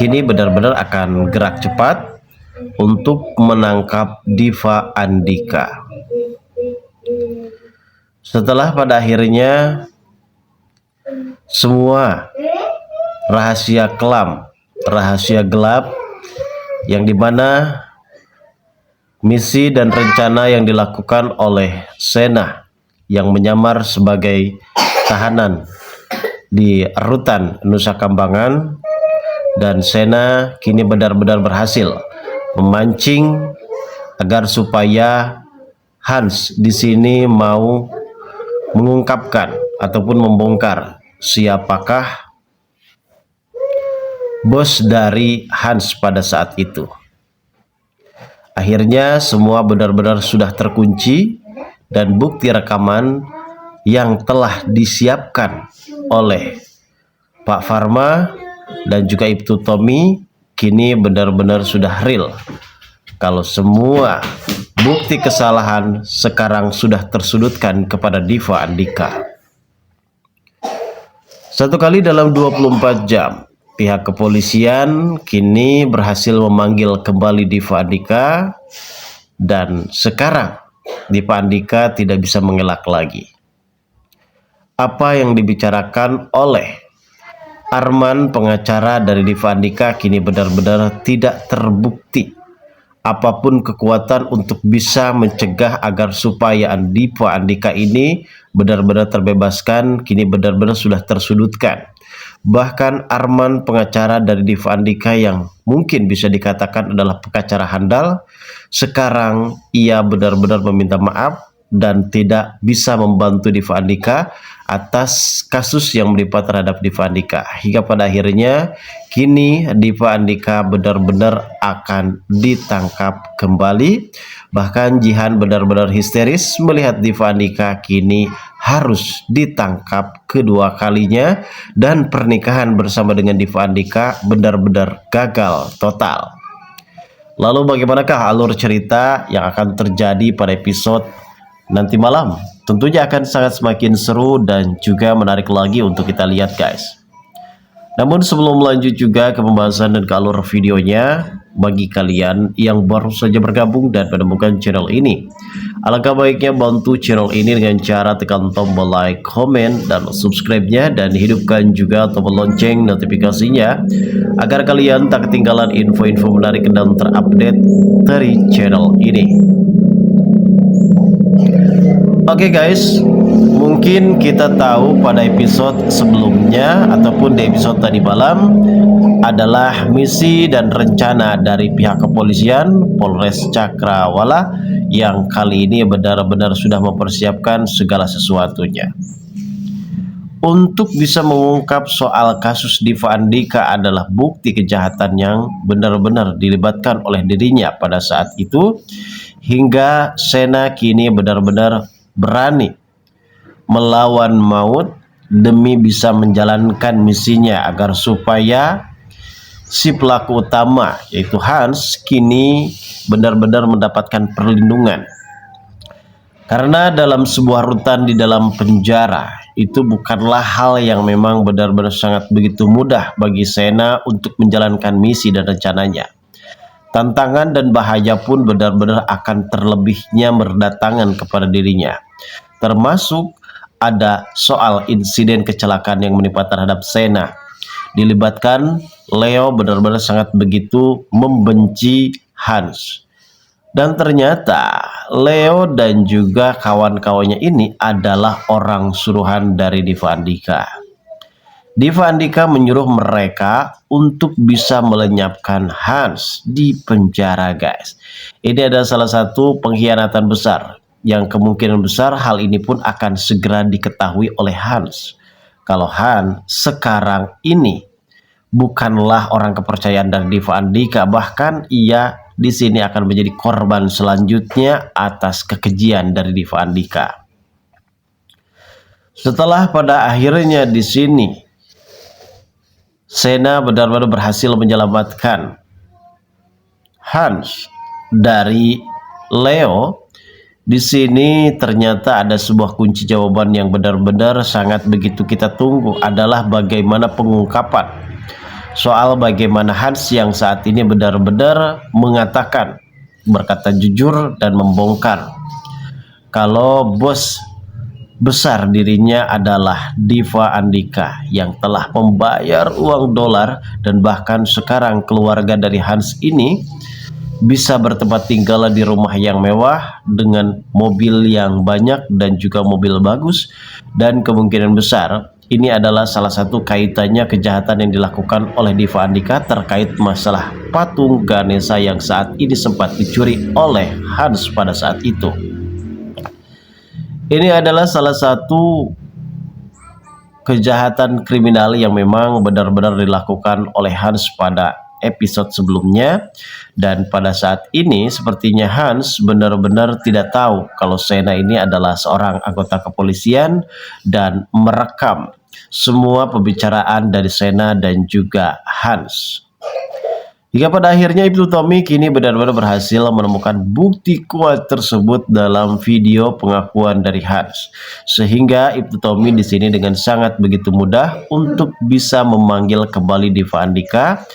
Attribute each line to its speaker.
Speaker 1: kini benar-benar akan gerak cepat untuk menangkap Diva Andika. Setelah pada akhirnya semua rahasia kelam, rahasia gelap yang dimana misi dan rencana yang dilakukan oleh Sena yang menyamar sebagai tahanan di rutan Nusa Kambangan, dan Sena kini benar-benar berhasil memancing agar supaya Hans di sini mau mengungkapkan ataupun membongkar siapakah bos dari Hans pada saat itu. Akhirnya semua benar-benar sudah terkunci dan bukti rekaman yang telah disiapkan oleh Pak Farma dan juga Ibtu Tommy kini benar-benar sudah real. Kalau semua bukti kesalahan sekarang sudah tersudutkan kepada Diva Andika. Satu kali dalam 24 jam, pihak kepolisian kini berhasil memanggil kembali Diva Andika, dan sekarang Diva Andika tidak bisa mengelak lagi. Apa yang dibicarakan oleh Arman, pengacara dari Diva Andika, kini benar-benar tidak terbukti apapun kekuatan untuk bisa mencegah agar supaya Diva Andika ini benar-benar terbebaskan, kini benar-benar sudah tersudutkan. Bahkan Arman, pengacara dari Diva Andika yang mungkin bisa dikatakan adalah pengacara handal, sekarang ia benar-benar meminta maaf dan tidak bisa membantu Diva Andika atas kasus yang menimpa terhadap Diva Andika. Hingga pada akhirnya kini Diva Andika benar-benar akan ditangkap kembali. Bahkan Jihan benar-benar histeris melihat Diva Andika kini harus ditangkap kedua kalinya, dan pernikahan bersama dengan Diva Andika benar-benar gagal total. Lalu bagaimanakah alur cerita yang akan terjadi pada episode nanti malam? Tentunya akan sangat semakin seru dan juga menarik lagi untuk kita lihat, guys. Namun sebelum lanjut juga ke pembahasan dan ke alur videonya, bagi kalian yang baru saja bergabung dan menemukan channel ini, alangkah baiknya bantu channel ini dengan cara tekan tombol like, komen, dan subscribe-nya, dan hidupkan juga tombol lonceng notifikasinya agar kalian tak ketinggalan info-info menarik dan terupdate dari channel ini. Oke guys, mungkin kita tahu pada episode sebelumnya ataupun di episode tadi malam adalah misi dan rencana dari pihak kepolisian Polres Cakrawala yang kali ini benar-benar sudah mempersiapkan segala sesuatunya. Untuk bisa mengungkap soal kasus Diva Andika adalah bukti kejahatan yang benar-benar dilibatkan oleh dirinya pada saat itu, hingga Sena kini benar-benar berani melawan maut demi bisa menjalankan misinya agar supaya si pelaku utama yaitu Hans kini benar-benar mendapatkan perlindungan. Karena dalam sebuah rutan di dalam penjara itu bukanlah hal yang memang benar-benar sangat begitu mudah bagi Sena untuk menjalankan misi dan rencananya. Tantangan dan bahaya pun benar-benar akan terlebihnya berdatangan kepada dirinya. Termasuk ada soal insiden kecelakaan yang menimpa terhadap Sena. Dilibatkan Leo benar-benar sangat begitu membenci Hans. Dan ternyata Leo dan juga kawan-kawannya ini adalah orang suruhan dari Diva Andika. Diva Andika menyuruh mereka untuk bisa melenyapkan Hans di penjara, guys. Ini adalah salah satu pengkhianatan besar yang kemungkinan besar hal ini pun akan segera diketahui oleh Hans. Kalau Hans sekarang ini bukanlah orang kepercayaan dari Diva Andika, bahkan ia di sini akan menjadi korban selanjutnya atas kekejian dari Diva Andika. Setelah pada akhirnya di sini Sena benar-benar berhasil menyelamatkan Hans dari Leo. Di sini ternyata ada sebuah kunci jawaban yang benar-benar sangat begitu kita tunggu, adalah bagaimana pengungkapan soal bagaimana Hans yang saat ini benar-benar mengatakan, berkata jujur dan membongkar kalau bos besar dirinya adalah Diva Andika yang telah membayar uang dolar, dan bahkan sekarang keluarga dari Hans ini bisa bertempat tinggal di rumah yang mewah dengan mobil yang banyak dan juga mobil bagus, dan kemungkinan besar ini adalah salah satu kaitannya kejahatan yang dilakukan oleh Diva Andika terkait masalah patung Ganesha yang saat ini sempat dicuri oleh Hans pada saat itu. Ini adalah salah satu kejahatan kriminal yang memang benar-benar dilakukan oleh Hans pada episode sebelumnya, dan pada saat ini sepertinya Hans benar-benar tidak tahu kalau Sena ini adalah seorang anggota kepolisian dan merekam semua pembicaraan dari Sena dan juga Hans. Hingga pada akhirnya Ibtu Tommy kini benar-benar berhasil menemukan bukti kuat tersebut dalam video pengakuan dari Hans, sehingga Ibtu Tommy di sini dengan sangat begitu mudah untuk bisa memanggil kembali Diva Andika